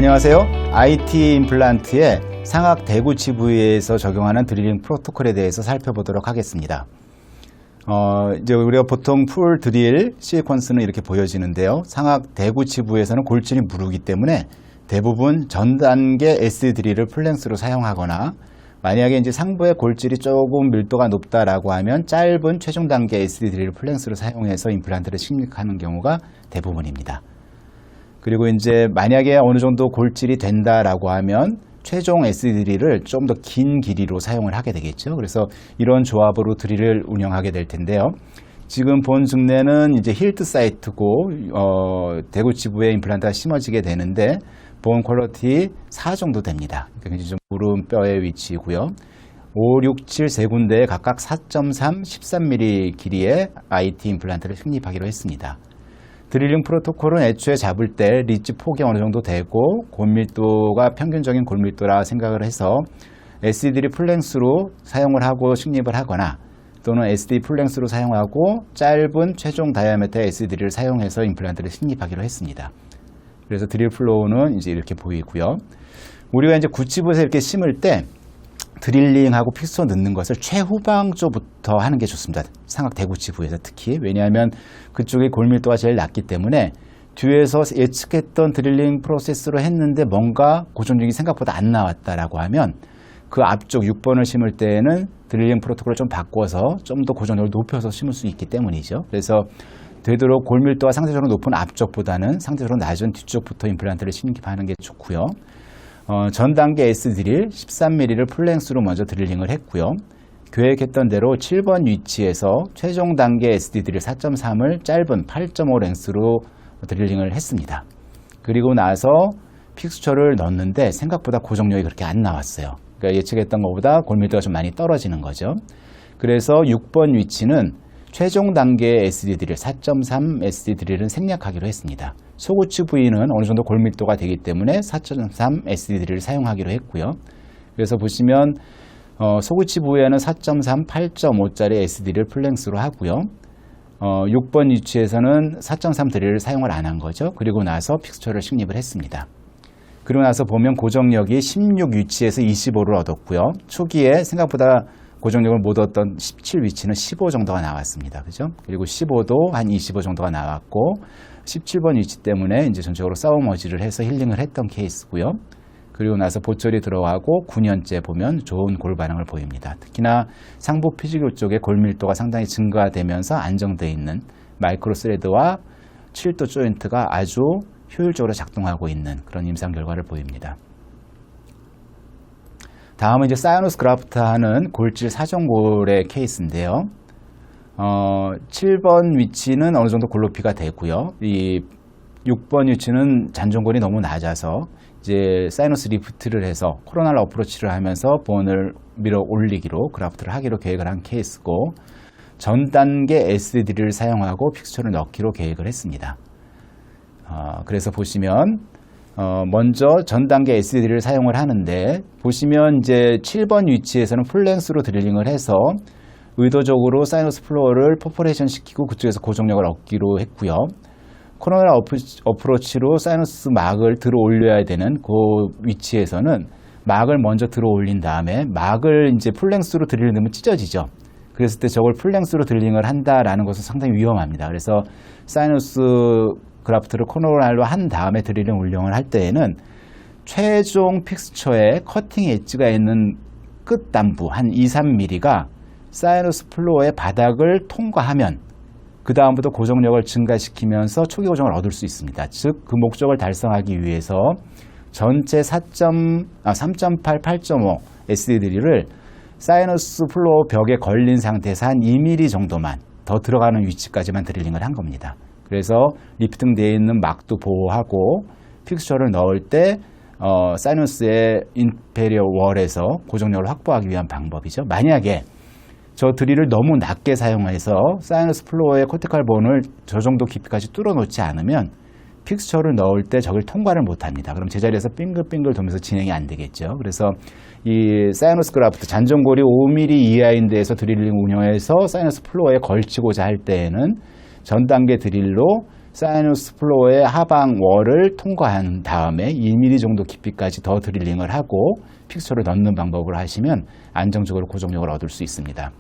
안녕하세요. IT 임플란트의 상악 대구치 부위에서 적용하는 드릴링 프로토콜에 대해서 살펴보도록 하겠습니다. 이제 우리가 보통 풀 드릴 시퀀스는 이렇게 보여지는데요. 상악 대구치 부위에서는 골질이 무르기 때문에 대부분 전 단계 SD 드릴을 풀랭스로 사용하거나, 만약에 이제 상부의 골질이 조금 밀도가 높다라고 하면 짧은 최종 단계 SD 드릴을 풀랭스로 사용해서 임플란트를 식립하는 경우가 대부분입니다. 그리고 이제 만약에 어느 정도 골질이 된다라고 하면 최종 SD 드릴을 좀 더 긴 길이로 사용을 하게 되겠죠. 그래서 이런 조합으로 드릴을 운영하게 될 텐데요. 지금 본 증례는 이제 힐트 사이트고 대구치부에 임플란트가 심어지게 되는데 본 퀄리티 4 정도 됩니다. 그러니까 좀 무릎뼈의 위치이고요. 5, 6, 7 세 군데에 각각 4.3, 13mm 길이의 IT 임플란트를 식립하기로 했습니다. 드릴링 프로토콜은 애초에 잡을 때 리치 폭이 어느 정도 되고 골밀도가 평균적인 골밀도라 생각을 해서 SD를 풀랭스로 사용을 하고 식립을 하거나, 또는 SD 풀랭스로 사용하고 짧은 최종 다이아메터의 SD를 사용해서 임플란트를 식립하기로 했습니다. 그래서 드릴 플로우는 이제 이렇게 보이고요. 우리가 이제 구치부에서 이렇게 심을 때 드릴링하고 픽스처 넣는 것을 최후방 쪽부터 하는 게 좋습니다. 상악 대구치부에서 특히. 왜냐하면 그쪽이 골밀도가 제일 낮기 때문에 뒤에서 예측했던 드릴링 프로세스로 했는데 뭔가 고정력이 생각보다 안 나왔다라고 하면 그 앞쪽 6번을 심을 때에는 드릴링 프로토콜을 좀 바꿔서 좀 더 고정력을 높여서 심을 수 있기 때문이죠. 그래서 되도록 골밀도가 상대적으로 높은 앞쪽보다는 상대적으로 낮은 뒤쪽부터 임플란트를 식립하는 게 좋고요. 전 단계 S 드릴 13mm를 풀랭스로 먼저 드릴링을 했고요. 계획했던 대로 7번 위치에서 최종 단계 SD 드릴 4.3을 짧은 8.5 랭스로 드릴링을 했습니다. 그리고 나서 픽스처를 넣었는데 생각보다 고정력이 그렇게 안 나왔어요. 그러니까 예측했던 것보다 골밀도가 좀 많이 떨어지는 거죠. 그래서 6번 위치는 최종 단계의 SD 드릴 4.3 SD 드릴은 생략하기로 했습니다. 소구치 부위는 어느 정도 골밀도가 되기 때문에 4.3 SD 드릴을 사용하기로 했고요. 그래서 보시면 소구치 부위에는 4.3, 8.5짜리 SD 드릴을 풀랭스로 하고요. 6번 위치에서는 4.3 드릴을 사용을 안 한 거죠. 그리고 나서 픽스처를 식립을 했습니다. 그리고 나서 보면 고정력이 16 위치에서 25를 얻었고요. 초기에 생각보다 고정력을 못 얻었던 17 위치는 15 정도가 나왔습니다. 그죠? 그리고 15도 한 25 정도가 나왔고, 17번 위치 때문에 이제 전적으로 싸움어지를 해서 힐링을 했던 케이스고요. 그리고 나서 보철이 들어가고 9년째 보면 좋은 골 반응을 보입니다. 특히나 상부 피지골 쪽에 골밀도가 상당히 증가되면서 안정되어 있는 마이크로 스레드와 7도 조인트가 아주 효율적으로 작동하고 있는 그런 임상 결과를 보입니다. 다음은 이제 사이너스 그라프트 하는 골질 사정골의 케이스인데요. 7번 위치는 어느 정도 골높이가 되고요. 이 6번 위치는 잔존골이 너무 낮아서 이제 사이너스 리프트를 해서 코로날 어프로치를 하면서 본을 밀어 올리기로 그라프트를 하기로 계획을 한 케이스고, 전 단계 SD를 사용하고 픽스처를 넣기로 계획을 했습니다. 그래서 보시면 먼저 전 단계 SD를 사용을 하는데, 보시면 이제 7번 위치에서는 풀랭스로 드릴링을 해서 의도적으로 사이너스 플로어를 퍼포레이션 시키고 그쪽에서 고정력을 얻기로 했고요. 코로날 어프로치로 사이너스 막을 들어 올려야 되는 그 위치에서는 막을 먼저 들어 올린 다음에 막을 이제 풀랭스로 드릴링 넣으면 찢어지죠. 그랬을 때 저걸 풀랭스로 드릴링을 한다라는 것은 상당히 위험합니다. 그래서 사이너스 그라프트를 코로날로 한 다음에 드릴링 운영을 할 때에는 최종 픽스처에 커팅 엣지가 있는 끝 단부 한 2, 3mm가 사이너스 플로어의 바닥을 통과하면 그 다음부터 고정력을 증가시키면서 초기 고정을 얻을 수 있습니다. 즉 그 목적을 달성하기 위해서 전체 3.8, 8.5 SD 드릴을 사이너스 플로어 벽에 걸린 상태에서 한 2mm 정도만 더 들어가는 위치까지만 드릴링을 한 겁니다. 그래서 리프팅 되어 있는 막도 보호하고 픽스처를 넣을 때 사이너스의 인페리어 월에서 고정력을 확보하기 위한 방법이죠. 만약에 저 드릴을 너무 낮게 사용해서 사이너스 플로어의 코티칼 본을 저 정도 깊이까지 뚫어 놓지 않으면 픽스처를 넣을 때 저걸 통과를 못합니다. 그럼 제자리에서 빙글빙글 돌면서 진행이 안 되겠죠. 그래서 이 사이너스 그라프트 잔존골이 5mm 이하인 데에서 드릴링 운영해서 사이너스 플로어에 걸치고자 할 때에는 전 단계 드릴로 사이너스 플로어의 하방 월을 통과한 다음에 2mm 정도 깊이까지 더 드릴링을 하고 픽스처를 넣는 방법으로 하시면 안정적으로 고정력을 얻을 수 있습니다.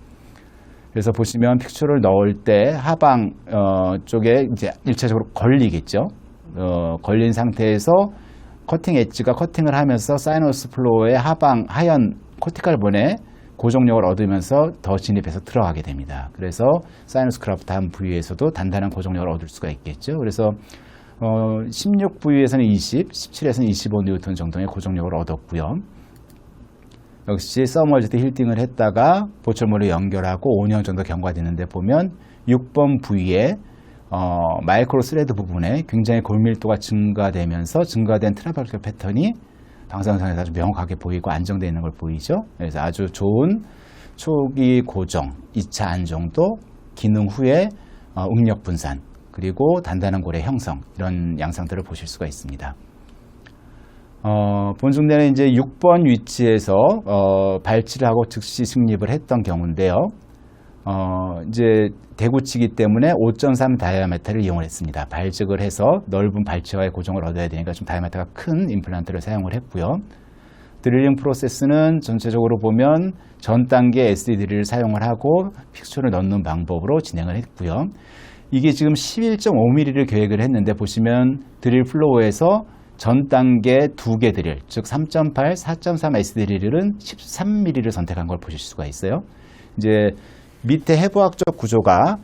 그래서 보시면 픽스처를 넣을 때 하방 쪽에 이제 일차적으로 걸리겠죠. 걸린 상태에서 커팅 엣지가 커팅을 하면서 사이너스 플로어의 하방 하얀 코티칼 본에 고정력을 얻으면서 더 진입해서 들어가게 됩니다. 그래서 사이너스 크라프트 한 부위에서도 단단한 고정력을 얻을 수가 있겠죠. 그래서 16 부위에서는 20, 17에서는 25N 정도의 고정력을 얻었고요. 역시 서머지드 힐딩을 했다가 보철물을 연결하고 5년 정도 경과되는데 보면 6번 부위에 마이크로 스레드 부분에 굉장히 골밀도가 증가되면서 증가된 트라벨 패턴이 방사선상에서 아주 명확하게 보이고 안정되어 있는 걸 보이죠. 그래서 아주 좋은 초기 고정, 2차 안정도, 기능 후에 응력 분산, 그리고 단단한 고래 형성, 이런 양상들을 보실 수가 있습니다. 본중대는 이제 6번 위치에서 발치를 하고 즉시 승립을 했던 경우인데요. 이제 대구치기 때문에 5.3 다이아메타를 이용을 했습니다. 발직을 해서 넓은 발치와의 고정을 얻어야 되니까 좀 다이아메타가 큰 임플란트를 사용을 했고요. 드릴링 프로세스는 전체적으로 보면 전 단계 SD 드릴을 사용을 하고 픽스처를 넣는 방법으로 진행을 했고요. 이게 지금 11.5mm를 계획을 했는데 보시면 드릴 플로우에서 전 단계 2개 드릴, 즉 3.8, 4.3 SD 드릴은 13mm를 선택한 걸 보실 수가 있어요. 이제 밑에 해부학적 구조가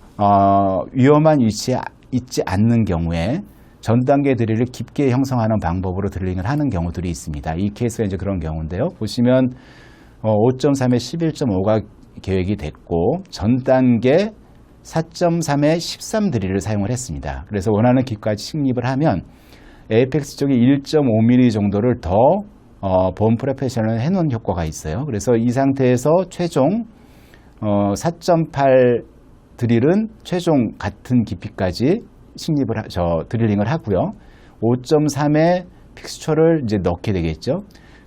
위험한 위치에 있지 않는 경우에 전 단계 드릴을 깊게 형성하는 방법으로 드릴링을 하는 경우들이 있습니다. 이 케이스가 이제 그런 경우인데요. 보시면 5.3에 11.5가 계획이 됐고 전 단계 4.3에 13 드릴을 사용을 했습니다. 그래서 원하는 깊이까지 식립을 하면 에이펙스 쪽에 1.5mm 정도를 더 본 프레페션을 해놓은 효과가 있어요. 그래서 이 상태에서 최종 4.8 드릴은 최종 같은 깊이까지 식립을 드릴링을 하고요. 5.3의 픽스처를 이제 넣게 되겠죠.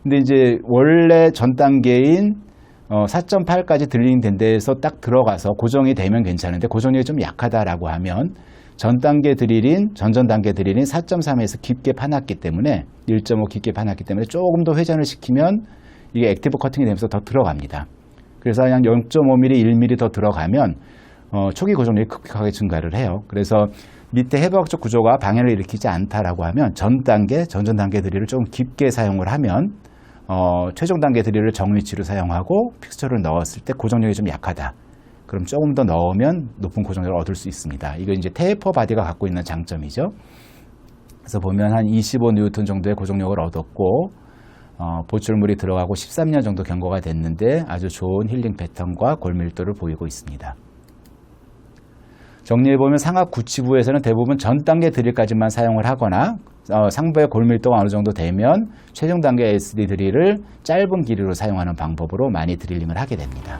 근데 이제 원래 전 단계인 4.8까지 드릴링 된 데에서 딱 들어가서 고정이 되면 괜찮은데 고정력이 좀 약하다라고 하면 전 단계 드릴인 전전 단계 드릴인 4.3에서 깊게 파놨기 때문에 1.5 깊게 파놨기 때문에 조금 더 회전을 시키면 이게 액티브 커팅이 되면서 더 들어갑니다. 그래서 그냥 0.5mm, 1mm 더 들어가면 초기 고정력이 급격하게 증가를 해요. 그래서 밑에 해부학적 구조가 방해를 일으키지 않다라고 하면 전 단계, 전전 단계 드릴을 좀 깊게 사용을 하면 최종 단계 드릴을 정위치로 사용하고 픽스처를 넣었을 때 고정력이 좀 약하다. 그럼 조금 더 넣으면 높은 고정력을 얻을 수 있습니다. 이거 이제 테이퍼 바디가 갖고 있는 장점이죠. 그래서 보면 한 25N 정도의 고정력을 얻었고 보출물이 들어가고 13년 정도 경과가 됐는데 아주 좋은 힐링 패턴과 골밀도를 보이고 있습니다. 정리해보면 상악 구치부에서는 대부분 전 단계 드릴까지만 사용을 하거나 상부의 골밀도가 어느 정도 되면 최종 단계 SD 드릴을 짧은 길이로 사용하는 방법으로 많이 드릴링을 하게 됩니다.